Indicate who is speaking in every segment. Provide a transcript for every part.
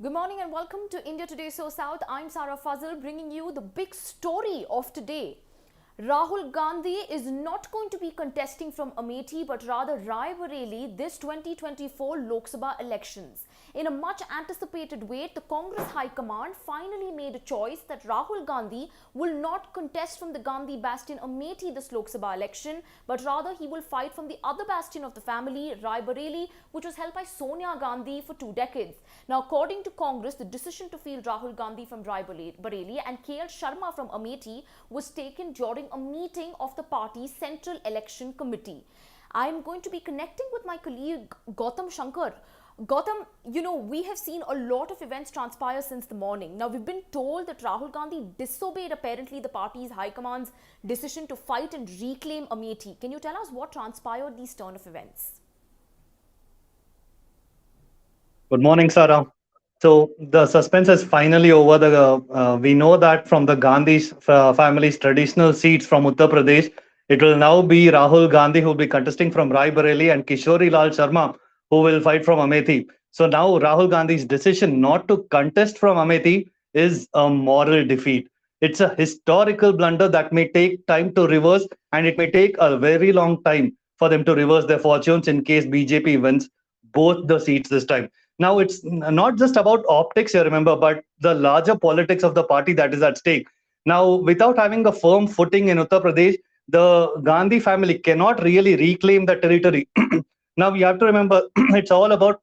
Speaker 1: Good morning and welcome to India Today SoSouth. I'm Sarah Fazal bringing you the big story of today. Rahul Gandhi is not going to be contesting from Amethi but rather Raebareli this 2024 Lok Sabha elections. In a much anticipated wait, the Congress High Command finally made a choice that Rahul Gandhi will not contest from the Gandhi bastion Amethi this Lok Sabha election, but rather he will fight from the other bastion of the family, Raebareli, which was held by Sonia Gandhi for 2 decades. Now, according to Congress, the decision to field Rahul Gandhi from Raebareli and KL Sharma from Amethi was taken during a meeting of the party's Central Election Committee. I am going to be connecting with my colleague Gautam Shankar. Gautam, we have seen a lot of events transpire since the morning. Now, we've been told that Rahul Gandhi disobeyed apparently the party's high command's decision to fight and reclaim Amethi. Can you tell us what transpired these turn of events?
Speaker 2: Good morning, Sarah. So the suspense is finally over. We know that from the Gandhi family's traditional seats from Uttar Pradesh, it will now be Rahul Gandhi who will be contesting from Raebareli and Kishori Lal Sharma who will fight from Amethi. So now Rahul Gandhi's decision not to contest from Amethi is a moral defeat. It's a historical blunder that may take time to reverse, and it may take a very long time for them to reverse their fortunes in case BJP wins both the seats this time. Now, it's not just about optics, you remember, but the larger politics of the party that is at stake. Now, without having a firm footing in Uttar Pradesh, the Gandhi family cannot really reclaim the territory. Now, we have to remember it's all about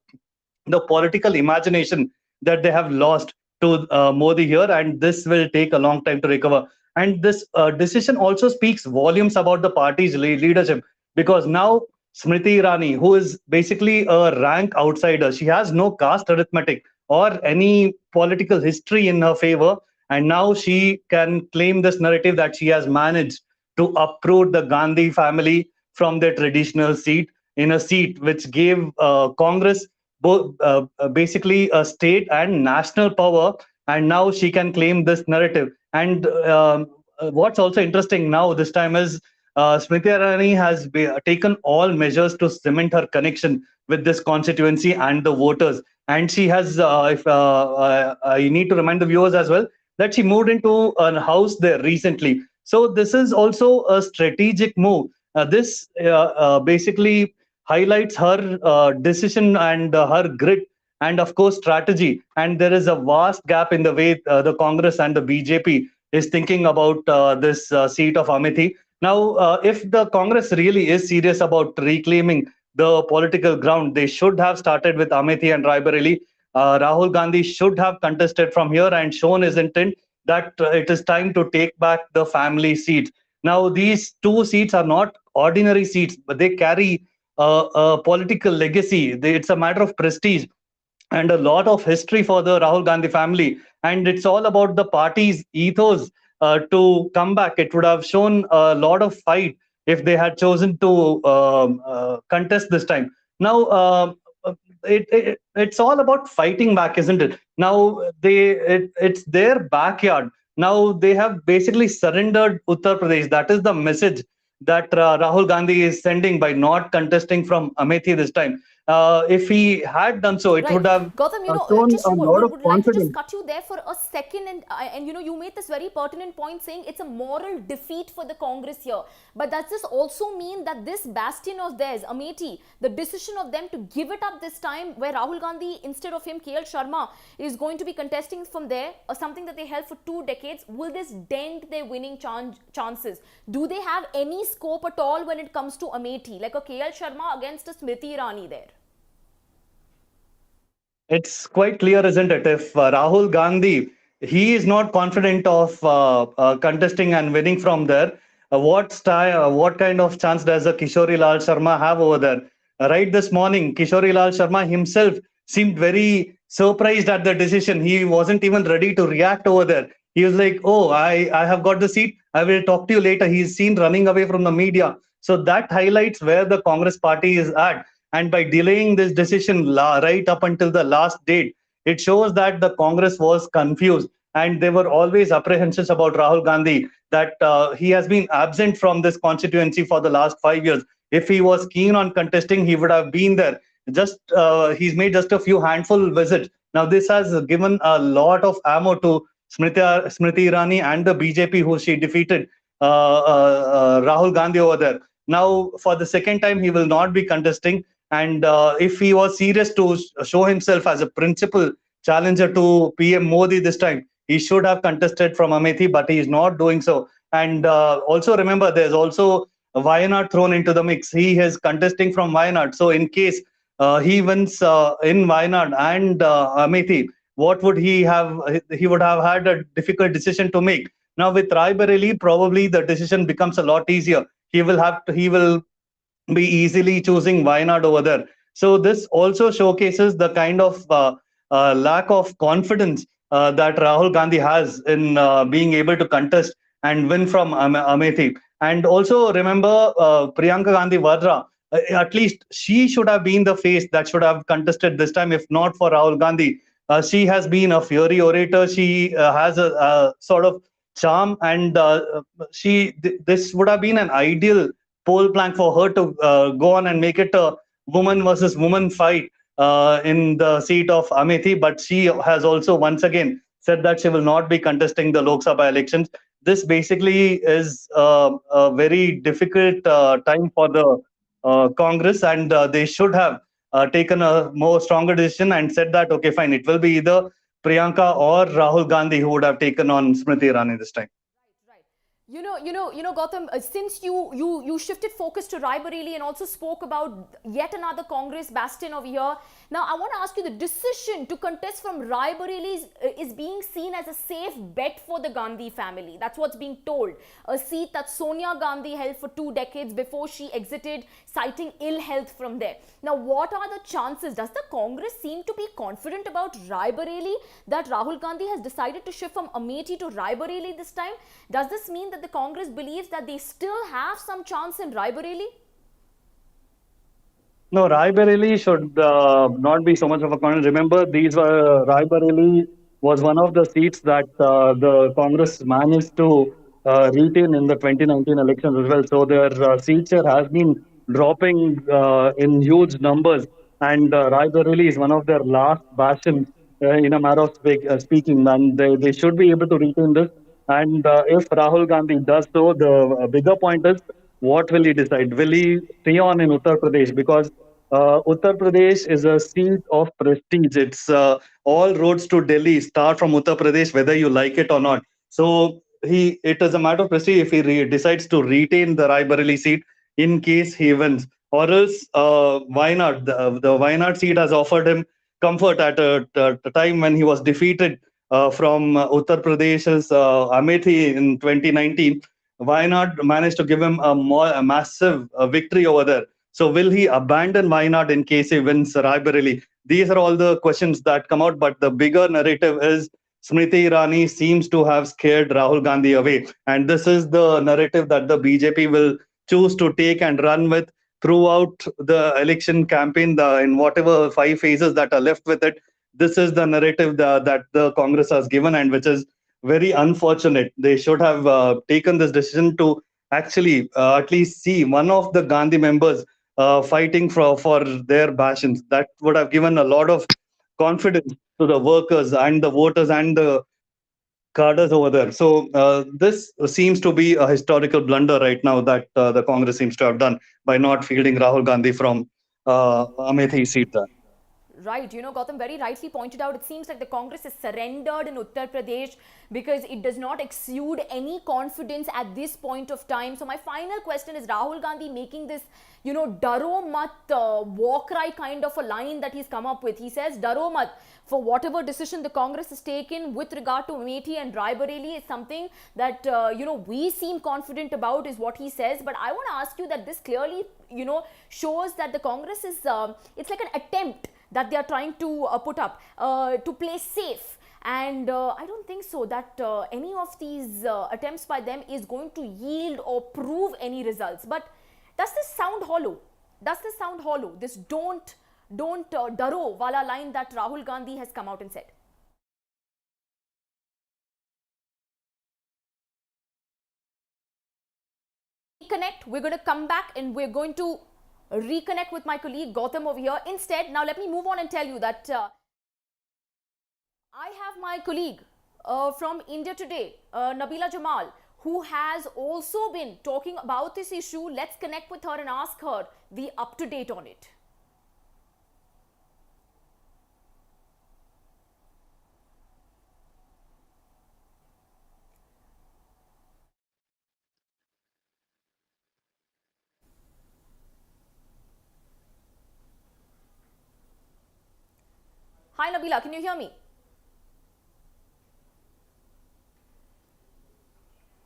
Speaker 2: the political imagination that they have lost to Modi here, and this will take a long time to recover. And this decision also speaks volumes about the party's leadership, because now Smriti Irani, who is basically a rank outsider, she has no caste arithmetic or any political history in her favor, and now she can claim this narrative that she has managed to uproot the Gandhi family from their traditional seat, in a seat which gave Congress both basically a state and national power, and now she can claim this narrative. And what's also interesting now this time is Smriti Irani has taken all measures to cement her connection with this constituency and the voters. And she has, if I need to remind the viewers as well, that she moved into a house there recently. So this is also a strategic move. This basically highlights her decision and her grit and, of course, strategy. And there is a vast gap in the way the Congress and the BJP is thinking about this seat of Amethi. Now, if the Congress really is serious about reclaiming the political ground, they should have started with Amethi and Raebareli. Rahul Gandhi should have contested from here and shown his intent that it is time to take back the family seats. Now, these two seats are not ordinary seats, but they carry a political legacy. It's a matter of prestige and a lot of history for the Rahul Gandhi family. And it's all about the party's ethos to come back. It would have shown a lot of fight if they had chosen to contest this time. Now, it's all about fighting back, isn't it? Now, it's their backyard. Now, they have basically surrendered Uttar Pradesh. That is the message that Rahul Gandhi is sending by not contesting from Amethi this time. If he had done so, it
Speaker 1: Right,
Speaker 2: would have
Speaker 1: Gautam.
Speaker 2: shown
Speaker 1: Just
Speaker 2: a lot of
Speaker 1: would like to just
Speaker 2: confidence.
Speaker 1: cut you there for a second, and you made this very pertinent point saying it's a moral defeat for the Congress here. But does this also mean that this bastion of theirs, Amethi, the decision of them to give it up this time, where Rahul Gandhi instead of him, KL Sharma, is going to be contesting from there, or something that they held for 2 decades, will this dent their winning chances? Do they have any scope at all when it comes to Amethi, like a KL Sharma against a Smriti Irani there?
Speaker 2: It's quite clear, isn't it? If Rahul Gandhi, he is not confident of contesting and winning from there, what kind of chance does a Kishori Lal Sharma have over there? Right this morning, Kishori Lal Sharma himself seemed very surprised at the decision. He wasn't even ready to react over there. He was like, "Oh, I have got the seat. I will talk to you later." He's seen running away from the media. So that highlights where the Congress party is at. And by delaying this decision right up until the last date, it shows that the Congress was confused, and there were always apprehensions about Rahul Gandhi that he has been absent from this constituency for the last 5 years. If he was keen on contesting, he would have been there. Just he's made just a few handful visits. Now, this has given a lot of ammo to Smriti Irani and the BJP, who she defeated Rahul Gandhi over there. Now, for the second time, he will not be contesting. And if he was serious to show himself as a principal challenger to PM Modi this time, he should have contested from Amethi, but he is not doing so. And also remember, there's also Wayanad thrown into the mix. He is contesting from Wayanad. So in case he wins in Wayanad and Amethi, what would he have? He would have had a difficult decision to make. Now with Raebareli, probably the decision becomes a lot easier. He will be easily choosing Wayanad over there. So this also showcases the kind of lack of confidence that Rahul Gandhi has in being able to contest and win from Amethi. And also remember Priyanka Gandhi Vadra. At least she should have been the face that should have contested this time, if not for Rahul Gandhi. She has been a fiery orator. She has a sort of charm, and this would have been an ideal pole plank for her to go on and make it a woman versus woman fight in the seat of Amethi. But she has also once again said that she will not be contesting the Lok Sabha elections. This basically is a very difficult time for the Congress, and they should have taken a more stronger decision and said that, okay, fine, it will be either Priyanka or Rahul Gandhi who would have taken on Smriti Irani this time.
Speaker 1: Right. Gautam, since you shifted focus to Raebareli and also spoke about yet another Congress bastion over here. Now, I want to ask you, the decision to contest from Raebareli is being seen as a safe bet for the Gandhi family. That's what's being told. A seat that Sonia Gandhi held for 2 decades before she exited, citing ill health from there. Now, what are the chances? Does the Congress seem to be confident about Raebareli, that Rahul Gandhi has decided to shift from Amethi to Raebareli this time? Does this mean that the Congress believes that they still have some chance in Raebareli?
Speaker 2: No, Raebareli should not be so much of a concern. Remember, these were Raebareli was one of the seats that the Congress managed to retain in the 2019 elections as well. So their seat share has been dropping in huge numbers, and Raebareli is one of their last bastions in a matter of speaking, and they should be able to retain this. And if Rahul Gandhi does so, the bigger point is, what will he decide? Will he stay on in Uttar Pradesh? Because Uttar Pradesh is a seat of prestige. It's all roads to Delhi start from Uttar Pradesh, whether you like it or not. So it is a matter of prestige if he decides to retain the Raebareli seat in case he wins, or else Wayanad, the Wayanad seat has offered him comfort at a time when he was defeated from Uttar Pradesh's Amethi in 2019. Wayanad managed to give him a massive victory over there. So will he abandon Wayanad in case he wins Raebareli? These are all the questions that come out. But the bigger narrative is Smriti Irani seems to have scared Rahul Gandhi away. And this is the narrative that the BJP will choose to take and run with throughout the election campaign, in whatever 5 phases that are left with it. This is the narrative that the Congress has given, and which is very unfortunate. They should have taken this decision to actually at least see one of the Gandhi members fighting for their bastions. That would have given a lot of confidence to the workers and the voters and the cadres over there. So this seems to be a historical blunder right now that the Congress seems to have done by not fielding Rahul Gandhi from Amethi seat there.
Speaker 1: Right, Gautam very rightly pointed out, it seems like the Congress is surrendered in Uttar Pradesh because it does not exude any confidence at this point of time. So my final question is, Rahul Gandhi making this, Daro Mat war cry kind of a line that he's come up with. He says, Daro Mat, for whatever decision the Congress has taken with regard to Amethi and Raebareli is something that, we seem confident about, is what he says. But I want to ask you that this clearly, shows that the Congress is, it's like an attempt that they are trying to put up to play safe, and I don't think so that any of these attempts by them is going to yield or prove any results. But does this sound hollow? This don't daro wala line that Rahul Gandhi has come out and said? Reconnect. We're going to come back and we're going to reconnect with my colleague Gautam over here. Instead, now let me move on and tell you that I have my colleague from India Today, Nabila Jamal, who has also been talking about this issue. Let's connect with her and ask her the up-to-date on it. Hi Nabila, can you hear me?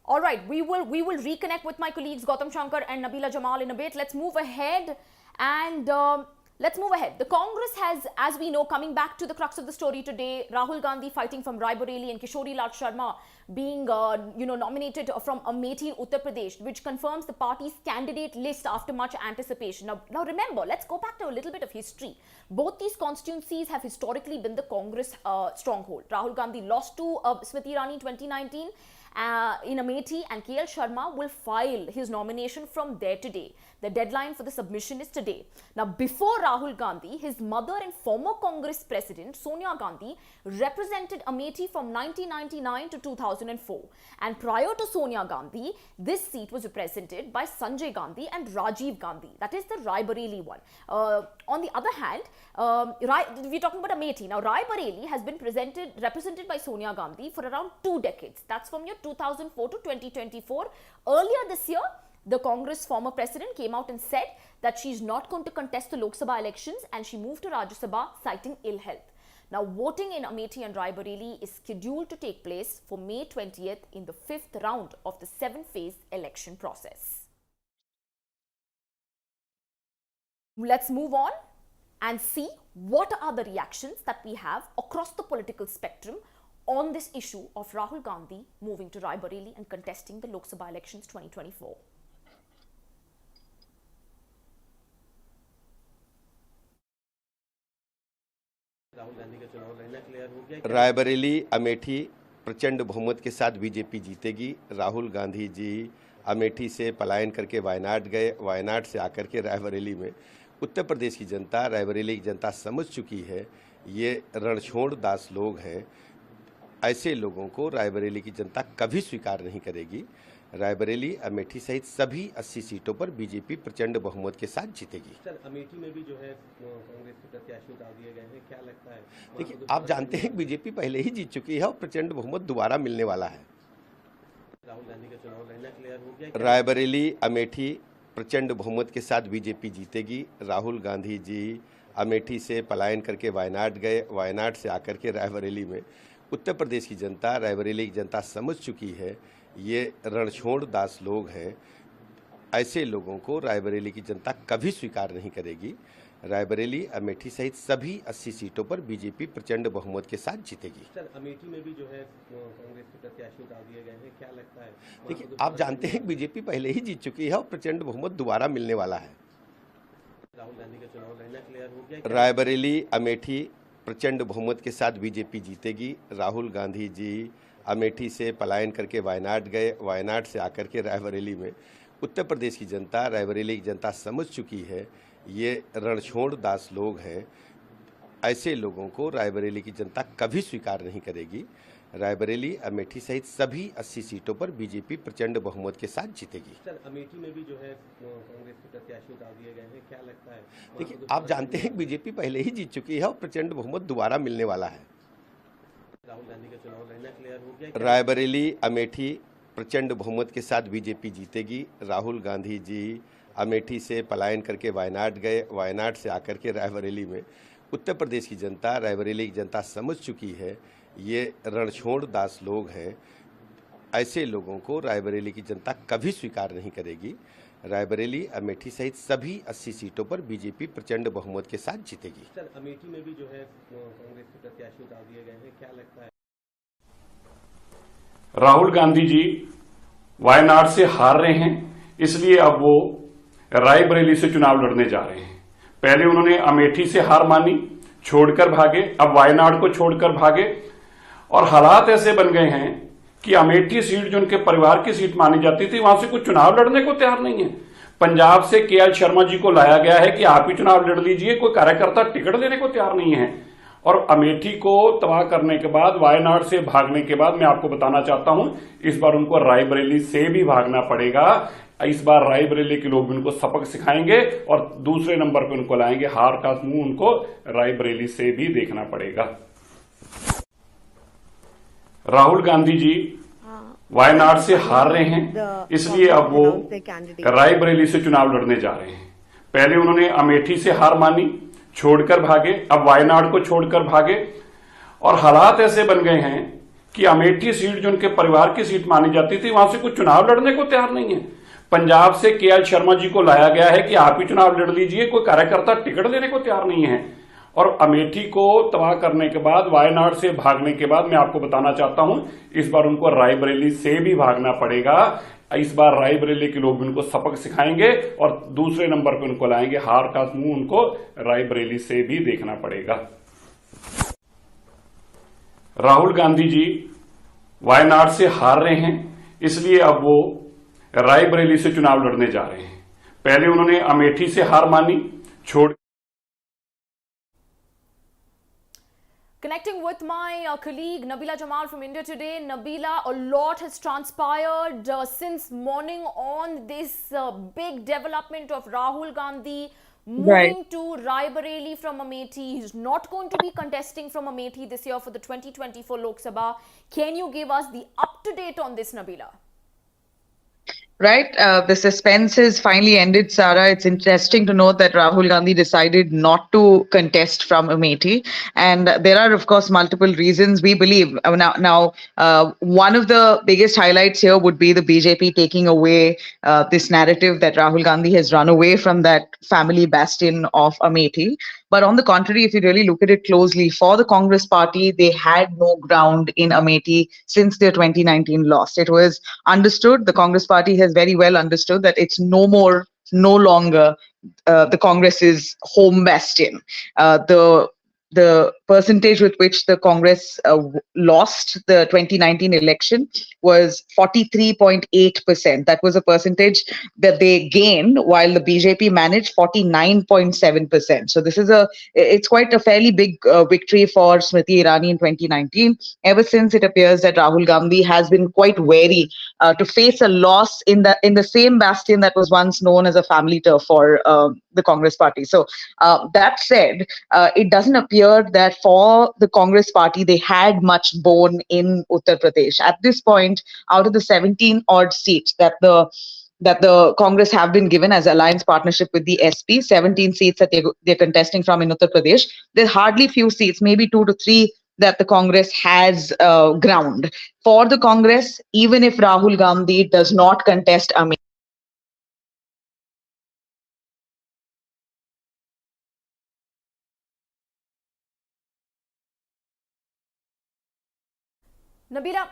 Speaker 1: All right, we will reconnect with my colleagues Gautam Shankar and Nabila Jamal in a bit. Let's move ahead The Congress has, as we know, coming back to the crux of the story today, Rahul Gandhi fighting from Raebareli and Kishori Lal Sharma being nominated from Amethi, Uttar Pradesh, which confirms the party's candidate list after much anticipation. Now remember, let's go back to a little bit of history. Both these constituencies have historically been the Congress stronghold. Rahul Gandhi lost to Smriti Irani in 2019 in Amethi, and KL Sharma will file his nomination from there today. The deadline for the submission is today. Now, before Rahul Gandhi, his mother and former Congress President Sonia Gandhi represented Amethi from 1999 to 2004. And prior to Sonia Gandhi, this seat was represented by Sanjay Gandhi and Rajiv Gandhi. That is the Raebareli one. On the other hand, we're talking about Amethi. Now, Raebareli has been represented by Sonia Gandhi for around 2 decades. That's from year 2004 to 2024. Earlier this year, the Congress former president came out and said that she's not going to contest the Lok Sabha elections, and she moved to Rajya Sabha citing ill health. Now, voting in Amethi and Raebareli is scheduled to take place for May 20th in the 5th round of the 7-phase election process. Let's move on and see what are the reactions that we have across the political spectrum on this issue of Rahul Gandhi moving to Raebareli and contesting the Lok Sabha elections 2024.
Speaker 3: Raebareli Amethi प्रचंड बहुमत के साथ BJP जीतेगी। राहुल गांधी जी अमेठी से पलायन करके वायनाड गए, वायनाड से आकर के रायबरेली में उत्तर प्रदेश की जनता, रायबरेली की जनता समझ चुकी है ये रणछोड़ दास लोग हैं। ऐसे लोगों को रायबरेली की जनता कभी स्वीकार नहीं करेगी। रायबरेली अमेठी सहित सभी 80 सीटों पर बीजेपी प्रचंड बहुमत के साथ जीतेगी।
Speaker 4: सर, अमेठी में भी जो है कांग्रेस के प्रत्याशी उतार दिए गए हैं, क्या लगता है?
Speaker 3: देखिए, आप जानते हैं बीजेपी पहले ही जीत चुकी है और प्रचंड बहुमत दोबारा मिलने वाला है।
Speaker 4: राहुल गांधी का चुनाव लड़ना क्लियर हो गया?
Speaker 3: रायबरेली अमेठी प्रचंड बहुमत के साथ बीजेपी जीतेगी। राहुल गांधी जी अमेठी से पलायन करके वायनाड गए, वायनाड से आकर के रायबरेली में उत्तर प्रदेश की जनता, रायबरेली की जनता समझ चुकी है ये रणछोड़ दास लोग हैं। ऐसे लोगों को रायबरेली की जनता कभी स्वीकार नहीं करेगी। रायबरेली अमेठी सहित सभी 80 सीटों पर बीजेपी प्रचंड बहुमत के साथ जीतेगी।
Speaker 4: सर, अमेठी में भी जो है कांग्रेस के प्रत्याशी उतार दिए गए हैं, क्या लगता है?
Speaker 3: देखिए, आप जानते हैं बीजेपी पहले ही जीत चुकी है और प्रचंड बहुमत दोबारा मिलने वाला है।
Speaker 4: राहुल गांधी का चुनाव लड़ना क्लियर हो गया?
Speaker 3: रायबरेली अमेठी प्रचंड बहुमत के साथ बीजेपी जीतेगी। राहुल गांधी जी अमेठी से पलायन करके वायनाड गए, वायनाड से आकर के रायबरेली में उत्तर प्रदेश की जनता, रायबरेली की जनता समझ चुकी है ये रणछोड़ दास लोग हैं। ऐसे लोगों को रायबरेली की जनता कभी स्वीकार नहीं करेगी। रायबरेली अमेठी सहित सभी 80 सीटों पर बीजेपी प्रचंड बहुमत के साथ जीतेगी।
Speaker 4: सर, अमेठी में भी जो है कांग्रेस के प्रत्याशी उतार दिए गए हैं, क्या लगता है?
Speaker 3: देखिए, आप जानते हैं बीजेपी पहले ही जीत चुकी है और प्रचंड बहुमत दोबारा मिलने वाला है।
Speaker 4: राहुल गांधी का चुनाव लड़ना क्लियर हो गया?
Speaker 3: रायबरेली अमेठी प्रचंड बहुमत के साथ बीजेपी जीतेगी। राहुल गांधी जी अमेठी से पलायन करके वायनाड गए, वायनाड से आकर के रायबरेली में उत्तर प्रदेश की जनता, रायबरेली की जनता समझ चुकी है ये रणछोड़ दास लोग हैं। ऐसे लोगों को रायबरेली की जनता कभी स्वीकार नहीं करेगी। रायबरेली अमेठी सहित सभी 80 सीटों पर बीजेपी प्रचंड बहुमत के साथ जीतेगी।
Speaker 4: सर, अमेठी में भी जो है कांग्रेस के प्रत्याशी उतार दिए गए हैं, क्या लगता है?
Speaker 5: राहुल गांधी जी वायनाड से हार रहे हैं, इसलिए अब वो रायबरेली से चुनाव लड़ने जा रहे हैं। पहले उन्होंने अमेठी से हार मानी, छोड़कर भागे, अब वायनाड को छोड़कर भागे और हालात ऐसे बन गए हैं कि अमेठी सीट जो उनके परिवार की सीट मानी जाती थी, वहां से कोई चुनाव लड़ने को तैयार नहीं है। पंजाब से केएल शर्मा जी को लाया गया है कि आप ही चुनाव लड़ लीजिए, कोई कार्यकर्ता टिकट देने को तैयार नहीं है। और अमेठी को तबाह करने के बाद, वायनाड से भागने के बाद, मैं आपको बताना चाहता हूं इस बार उनको रायबरेली से भी भागना पड़ेगा। इस बार रायबरेली के लोग भी उनको सबक सिखाएंगे और दूसरे नंबर पे उनको लाएंगे। हार का मुंह उनको रायबरेली से भी देखना पड़ेगा। राहुल गांधी जी वायनाड से हार रहे हैं, इसलिए अब वो रायबरेली से चुनाव लड़ने जा रहे हैं। पहले उन्होंने अमेठी से हार मानी, छोड़कर भागे, अब वायनाड को छोड़कर भागे और हालात ऐसे बन गए हैं कि अमेठी सीट जो उनके परिवार की सीट मानी जाती थी, वहां से कुछ चुनाव लड़ने को तैयार नहीं है। पंजाब से के शर्मा जी को लाया गया है कि आप ही चुनाव लड़ लीजिए, कोई कार्यकर्ता टिकट देने को तैयार नहीं है। और अमेठी को तबाह करने के बाद, वायनाड से भागने के बाद, मैं आपको बताना चाहता हूं इस बार उनको रायबरेली से भी भागना पड़ेगा। इस बार रायबरेली के लोग भी उनको सबक सिखाएंगे और दूसरे नंबर पे उनको लाएंगे। हार का मुंह उनको रायबरेली से भी देखना पड़ेगा। राहुल गांधी जी वायनाड से हार रहे हैं, इसलिए अब वो रायबरेली से चुनाव लड़ने जा रहे हैं। पहले उन्होंने अमेठी से हार मानी, छोड़
Speaker 1: Connecting with my colleague Nabila Jamal from India Today. Nabila, a lot has transpired since morning on this big development of Rahul Gandhi moving to Raebareli from Amethi. He's not going to be contesting from Amethi this year for the 2024 Lok Sabha. Can you give us the up-to-date on this, Nabila?
Speaker 6: Right. The suspense has finally ended, Sarah. It's interesting to note that Rahul Gandhi decided not to contest from Amethi. And there are, of course, multiple reasons. We believe one of the biggest highlights here would be the BJP taking away this narrative that Rahul Gandhi has run away from that family bastion of Amethi. But on the contrary, if you really look at it closely, for the Congress party, they had no ground in Amethi since their 2019 loss. It was understood, the Congress party has very well understood that it's no longer the Congress's home bastion. The percentage with which the Congress lost the 2019 election was 43.8%. That was a percentage that they gained, while the BJP managed 49.7%. So it's quite a fairly big victory for Smriti Irani in 2019. Ever since, it appears that Rahul Gandhi has been quite wary to face a loss in the same bastion that was once known as a family turf for the Congress party. So that said, it doesn't appear that for the Congress party, they had much bone in Uttar Pradesh. At this point, out of the 17 odd seats that the Congress have been given as alliance partnership with the SP, 17 seats that they're contesting from in Uttar Pradesh, there's hardly few seats, maybe 2 to 3, that the Congress has ground. For the Congress, even if Rahul Gandhi does not contest Amethi,
Speaker 1: Nabila,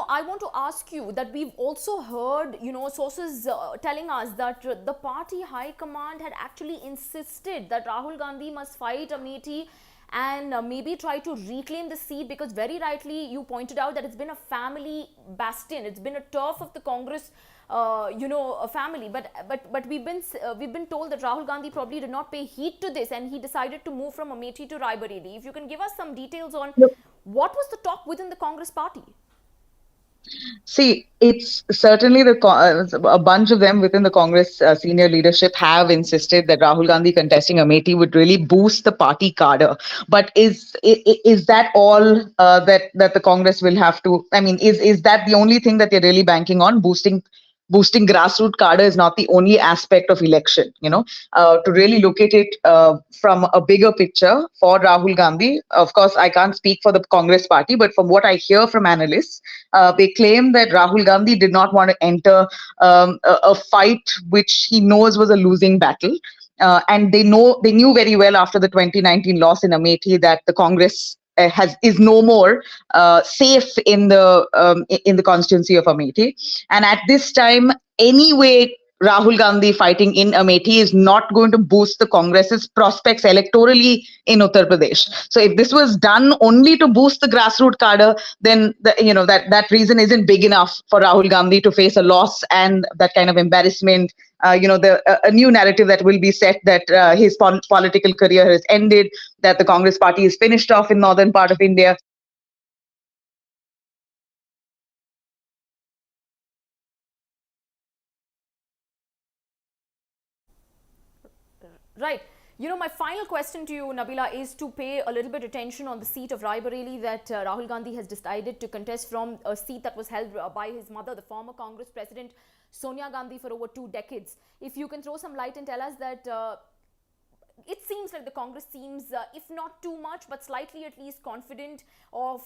Speaker 1: I want to ask you that we've also heard, sources telling us that the party high command had actually insisted that Rahul Gandhi must fight Amethi and maybe try to reclaim the seat, because very rightly you pointed out that it's been a family bastion, it's been a turf of the Congress a family, but we've been told that Rahul Gandhi probably did not pay heed to this and he decided to move from Amethi to Raebareli. If you can give us some details on what was the talk within the Congress party?
Speaker 6: See, it's certainly a bunch of them within the Congress senior leadership have insisted that Rahul Gandhi contesting Amethi would really boost the party cadre. But is that all that the Congress will have to? I mean, is that the only thing that they're really banking on? Boosting grassroots cadre is not the only aspect of election. To really look at it from a bigger picture for Rahul Gandhi, of course, I can't speak for the Congress party, but from what I hear from analysts, they claim that Rahul Gandhi did not want to enter a fight which he knows was a losing battle. And they knew very well after the 2019 loss in Amethi that the Congress is no more safe in the constituency of Amethi, and at this time, any way Rahul Gandhi fighting in Amethi is not going to boost the Congress's prospects electorally in Uttar Pradesh. So if this was done only to boost the grassroots cadre, then that reason isn't big enough for Rahul Gandhi to face a loss and that kind of embarrassment. A new narrative that will be set that his political career has ended, that the Congress party is finished off in northern part of India.
Speaker 1: Right. My final question to you, Nabila, is to pay a little bit attention on the seat of Raebareli that Rahul Gandhi has decided to contest from, a seat that was held by his mother, the former Congress President Sonia Gandhi, for over 2 decades. If you can throw some light and tell us that it seems like the Congress seems, if not too much, but slightly at least confident of,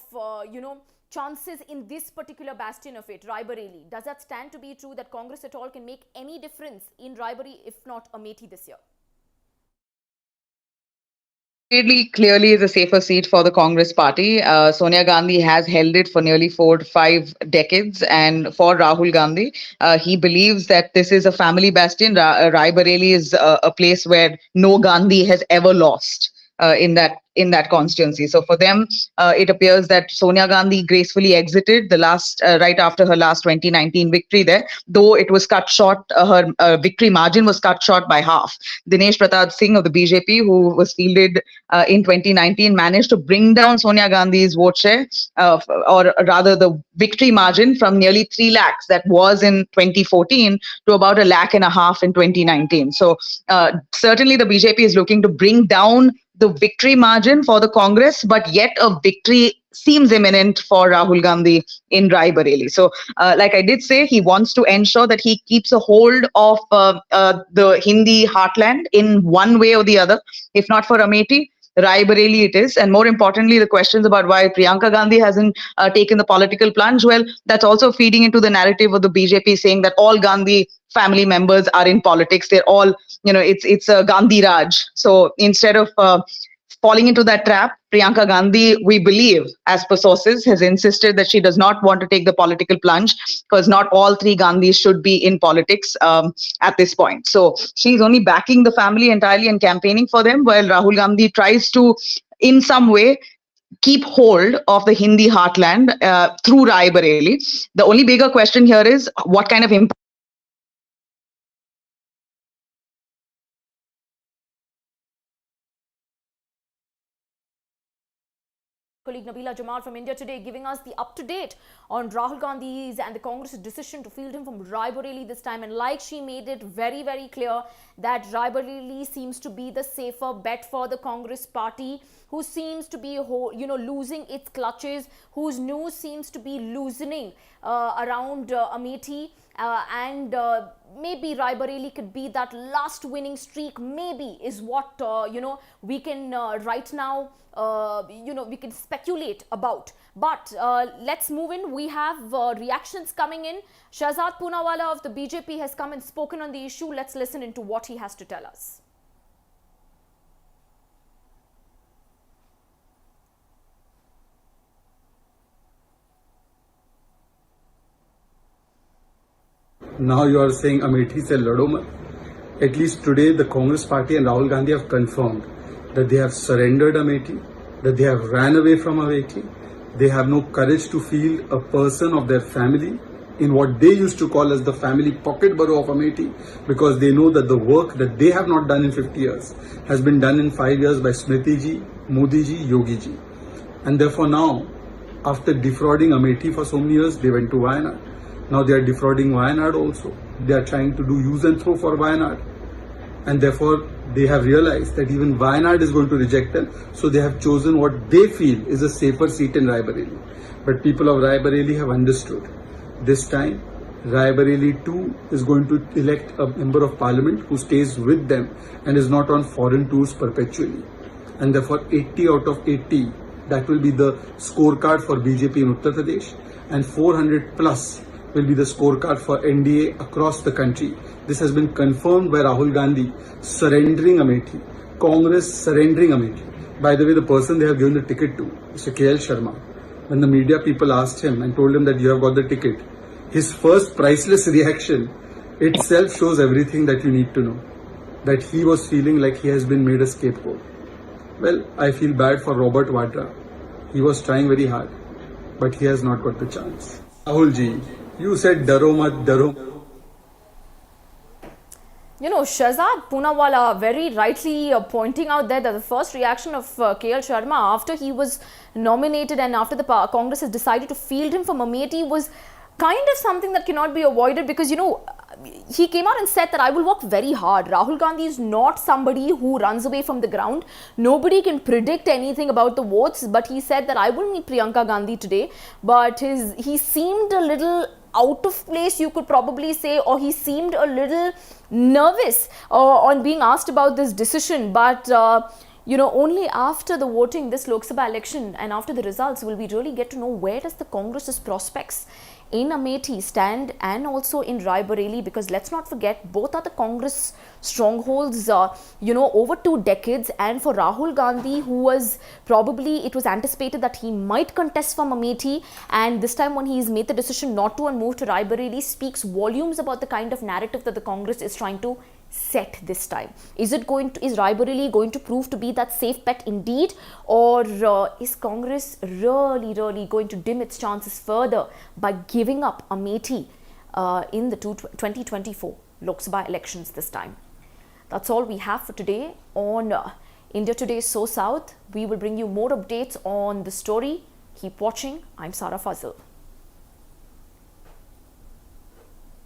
Speaker 1: chances in this particular bastion of it, Raebareli. Does that stand to be true, that Congress at all can make any difference in Raebareli, if not Amethi this year?
Speaker 6: Clearly is a safer seat for the Congress party. Sonia Gandhi has held it for nearly 4 to 5 decades. And for Rahul Gandhi, he believes that this is a family bastion. Raebareli is a place where no Gandhi has ever lost. In that constituency. So for them, it appears that Sonia Gandhi gracefully exited the last right after her last 2019 victory there, though it was cut short. Her victory margin was cut short by half. Dinesh Pratap Singh of the BJP, who was fielded in 2019, managed to bring down Sonia Gandhi's vote share, or rather the victory margin, from nearly 3 lakhs that was in 2014 to about 1.5 lakh in 2019. So certainly the BJP is looking to bring down the victory margin for the Congress, but yet a victory seems imminent for Rahul Gandhi in Raebareli. So, like I did say, he wants to ensure that he keeps a hold of the Hindi heartland in one way or the other. If not for Amethi, Raebareli it is. And more importantly, the questions about why Priyanka Gandhi hasn't taken the political plunge, well, that's also feeding into the narrative of the BJP saying that all Gandhi family members are in politics. They're all, it's a Gandhi Raj. So instead of falling into that trap, Priyanka Gandhi, we believe, as per sources, has insisted that she does not want to take the political plunge because not all 3 Gandhis should be in politics at this point. So she's only backing the family entirely and campaigning for them, while Rahul Gandhi tries to, in some way, keep hold of the Hindi heartland through Raebareli. The only bigger question here is what kind of impact
Speaker 1: colleague Nabila Jamar from India Today, giving us the up-to-date on Rahul Gandhi's and the Congress's decision to field him from Raebareli this time. And like she made it very, very clear that Raebareli seems to be the safer bet for the Congress party, who seems to be, losing its clutches, whose news seems to be loosening around Amethi. And maybe Raebareli could be that last winning streak, maybe, is what, we can right now, we can speculate about. But let's move in. We have reactions coming in. Shahzad Poonawala of the BJP has come and spoken on the issue. Let's listen into what he has to tell us.
Speaker 7: Now you are saying Amethi se lado mat. At least today the Congress party and Rahul Gandhi have confirmed that they have surrendered Amethi, that they have ran away from Amethi. They have no courage to field a person of their family in what they used to call as the family pocket borough of Amethi, because they know that the work that they have not done in 50 years has been done in 5 years by Smriti ji, Modi ji, Yogi ji. And therefore now, after defrauding Amethi for so many years, they went to Wayanad. Now they are defrauding Wayanad also. They are trying to do use and throw for Wayanad. And therefore, they have realized that even Wayanad is going to reject them. So they have chosen what they feel is a safer seat in Raebareli. But people of Raebareli have understood. This time, Raebareli too is going to elect a member of parliament who stays with them and is not on foreign tours perpetually. And therefore, 80 out of 80, that will be the scorecard for BJP in Uttar Pradesh. And 400 plus will be the scorecard for NDA across the country. This has been confirmed by Rahul Gandhi surrendering Amethi, Congress surrendering Amethi. By the way, the person they have given the ticket to, Mr. KL Sharma, when the media people asked him and told him that you have got the ticket, his first priceless reaction itself shows everything that you need to know. That he was feeling like he has been made a scapegoat. Well, I feel bad for Robert Vadra. He was trying very hard, but he has not got the chance. Rahul ji, you said daro mat daro.
Speaker 1: You know, Shahzad Poonawalla very rightly pointing out there that the first reaction of KL Sharma after he was nominated and after the Congress has decided to field him from Amethi was kind of something that cannot be avoided, because, you know, he came out and said that I will work very hard. Rahul Gandhi is not somebody who runs away from the ground. Nobody can predict anything about the votes, but he said that I will meet Priyanka Gandhi today. But he seemed a little out of place, you could probably say, or he seemed a little nervous on being asked about this decision. But you know, only after the voting this Lok Sabha election and after the results will we really get to know where does the Congress's prospects in Amethi stand and also in Raebareli, because let's not forget both are the Congress strongholds, you know, over 2 decades. And for Rahul Gandhi, who was probably, it was anticipated that he might contest from Amethi, and this time when he's made the decision not to and move to Raebareli, speaks volumes about the kind of narrative that the Congress is trying to set this time. Is Raebareli going to prove to be that safe bet indeed, or is Congress really going to dim its chances further by giving up Amethi in the 2024 Lok Sabha elections this time? That's all we have for today on India Today So South. We will bring you more updates on the story. Keep watching. I'm Sarah Fazil.